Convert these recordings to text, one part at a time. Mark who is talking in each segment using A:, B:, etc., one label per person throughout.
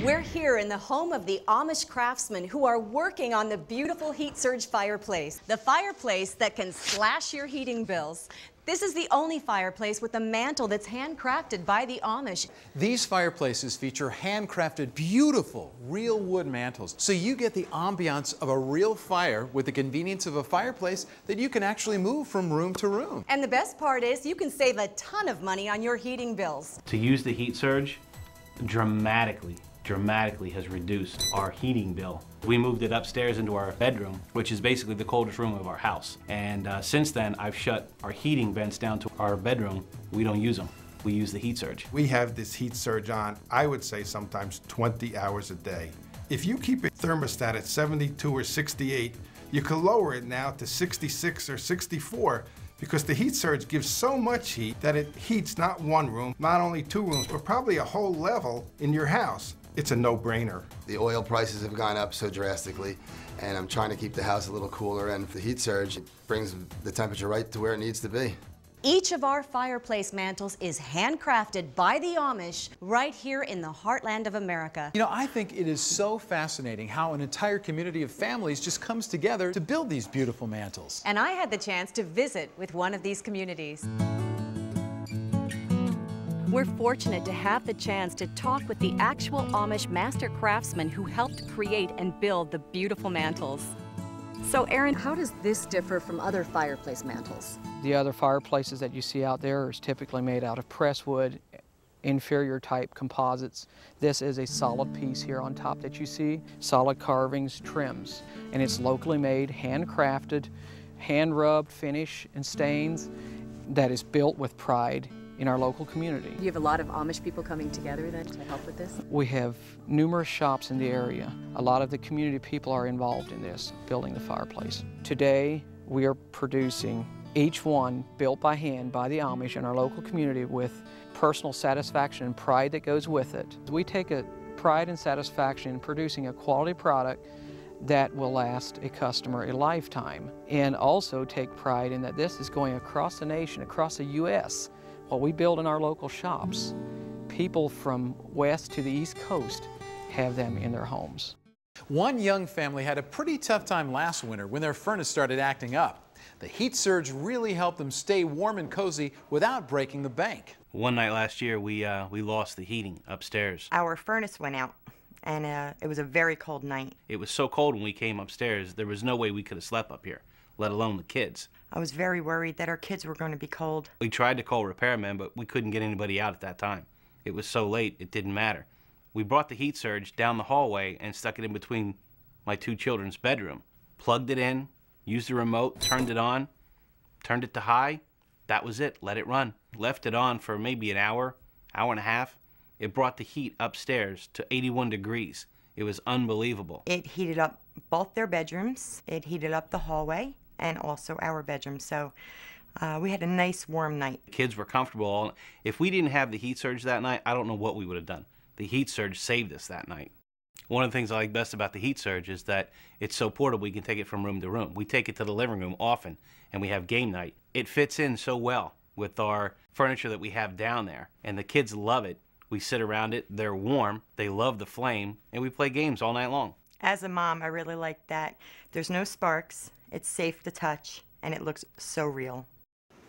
A: We're here in the home of the Amish craftsmen who are working on the beautiful HeatSurge fireplace, the fireplace that can slash your heating bills. This is the only fireplace with a mantle that's handcrafted by the Amish.
B: These fireplaces feature handcrafted, beautiful, real wood mantles. So you get the ambiance of a real fire with the convenience of a fireplace that you can actually move from room to room.
A: And the best part is you can save a ton of money on your heating bills.
C: To use the HeatSurge dramatically has reduced our heating bill. We moved it upstairs into our bedroom, which is basically the coldest room of our house. And since then, I've shut our heating vents down to our bedroom. We don't use them. We use the HeatSurge.
D: We have this HeatSurge on, I would say sometimes 20 hours a day. If you keep your thermostat at 72 or 68, you can lower it now to 66 or 64 because the HeatSurge gives so much heat that it heats not one room, not only two rooms, but probably a whole level in your house. It's a no-brainer.
E: The oil prices have gone up so drastically, and I'm trying to keep the house a little cooler, and the HeatSurge brings the temperature right to where it needs to be.
A: Each of our fireplace mantles is handcrafted by the Amish right here in the heartland of America.
B: You know, I think it is so fascinating how an entire community of families just comes together to build these beautiful mantles.
A: And I had the chance to visit with one of these communities. We're fortunate to have the chance to talk with the actual Amish master craftsmen who helped create and build the beautiful mantles. So Aaron, how does this differ from other fireplace mantles?
F: The other fireplaces that you see out there is typically made out of press wood, inferior type composites. This is a solid piece here on top that you see, solid carvings, trims, and it's locally made, handcrafted, hand rubbed, finish, and stains that is built with pride in our local community.
A: You have a lot of Amish people coming together then to help with this?
F: We have numerous shops in the area. A lot of the community people are involved in this, building the fireplace. Today, we are producing each one built by hand by the Amish in our local community with personal satisfaction and pride that goes with it. We take a pride and satisfaction in producing a quality product that will last a customer a lifetime, and also take pride in that this is going across the nation, across the U.S. What we build in our local shops, people from west to the east coast have them in their homes.
B: One young family had a pretty tough time last winter when their furnace started acting up. The HeatSurge really helped them stay warm and cozy without breaking the bank.
C: One night last year, we lost the heating upstairs.
G: Our furnace went out, and it was a very cold night.
C: It was so cold when we came upstairs, there was no way we could have slept up here, let alone the kids.
G: I was very worried that our kids were going to be cold.
C: We tried to call repairmen, but we couldn't get anybody out at that time. It was so late, it didn't matter. We brought the HeatSurge down the hallway and stuck it in between my two children's bedroom. Plugged it in, used the remote, turned it on, turned it to high. That was it, let it run. Left it on for maybe an hour, hour and a half. It brought the heat upstairs to 81 degrees. It was unbelievable.
G: It heated up both their bedrooms. It heated up the hallway and also our bedroom. So we had a nice warm night.
C: Kids were comfortable. If we didn't have the HeatSurge that night, I don't know what we would have done. The HeatSurge saved us that night. One of the things I like best about the HeatSurge is that it's so portable we can take it from room to room. We take it to the living room often, and we have game night. It fits in so well with our furniture that we have down there, and the kids love it. We sit around it, they're warm, they love the flame, and we play games all night long.
G: As a mom, I really like that. There's no sparks, it's safe to touch, and it looks so real.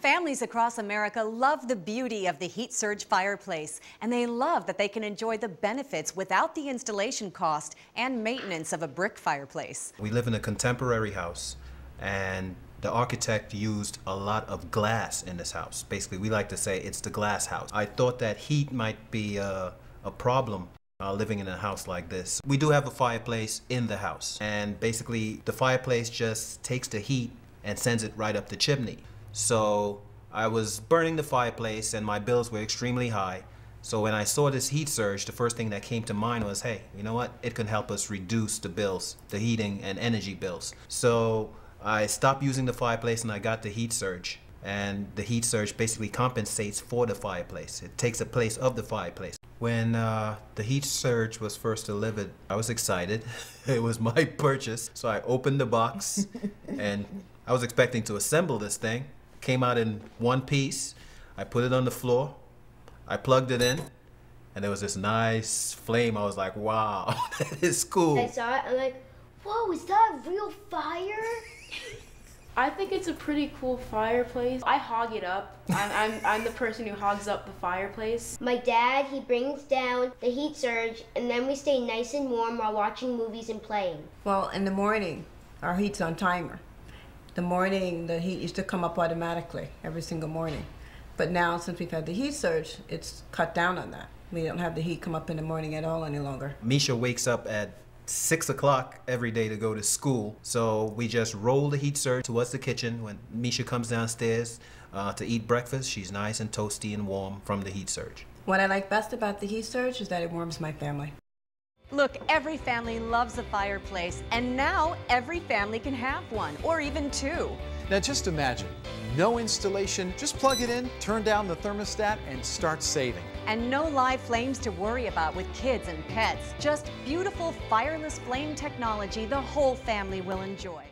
A: Families across America love the beauty of the HeatSurge fireplace, and they love that they can enjoy the benefits without the installation cost and maintenance of a brick fireplace.
H: We live in a contemporary house, and the architect used a lot of glass in this house. Basically, we like to say it's the glass house. I thought that heat might be a problem living in a house like this. We do have a fireplace in the house, and basically the fireplace just takes the heat and sends it right up the chimney. So I was burning the fireplace and my bills were extremely high. So when I saw this HeatSurge, the first thing that came to mind was, hey, you know what? It can help us reduce the bills, the heating and energy bills. So I stopped using the fireplace and I got the HeatSurge. And the HeatSurge basically compensates for the fireplace. It takes the place of the fireplace. When the HeatSurge was first delivered, I was excited. It was my purchase. So I opened the box and I was expecting to assemble this thing. Came out in one piece. I put it on the floor. I plugged it in, and there was this nice flame. I was like, wow, that is cool.
I: I saw it, I'm like, whoa, is that a real fire?
J: I think it's a pretty cool fireplace. I hog it up. I'm the person who hogs up the fireplace.
I: My dad, he brings down the HeatSurge, and then we stay nice and warm while watching movies and playing.
K: Well, in the morning, our heat's on timer. The morning, the heat used to come up automatically every single morning. But now, since we've had the HeatSurge, it's cut down on that. We don't have the heat come up in the morning at all any longer.
H: Misha wakes up at 6 o'clock every day to go to school. So we just roll the HeatSurge towards the kitchen. When Misha comes downstairs to eat breakfast, she's nice and toasty and warm from the HeatSurge.
K: What I like best about the HeatSurge is that it warms my family.
A: Look, every family loves a fireplace, and now every family can have one, or even two.
B: Now just imagine, no installation, just plug it in, turn down the thermostat, and start saving.
A: And no live flames to worry about with kids and pets. Just beautiful fireless flame technology the whole family will enjoy.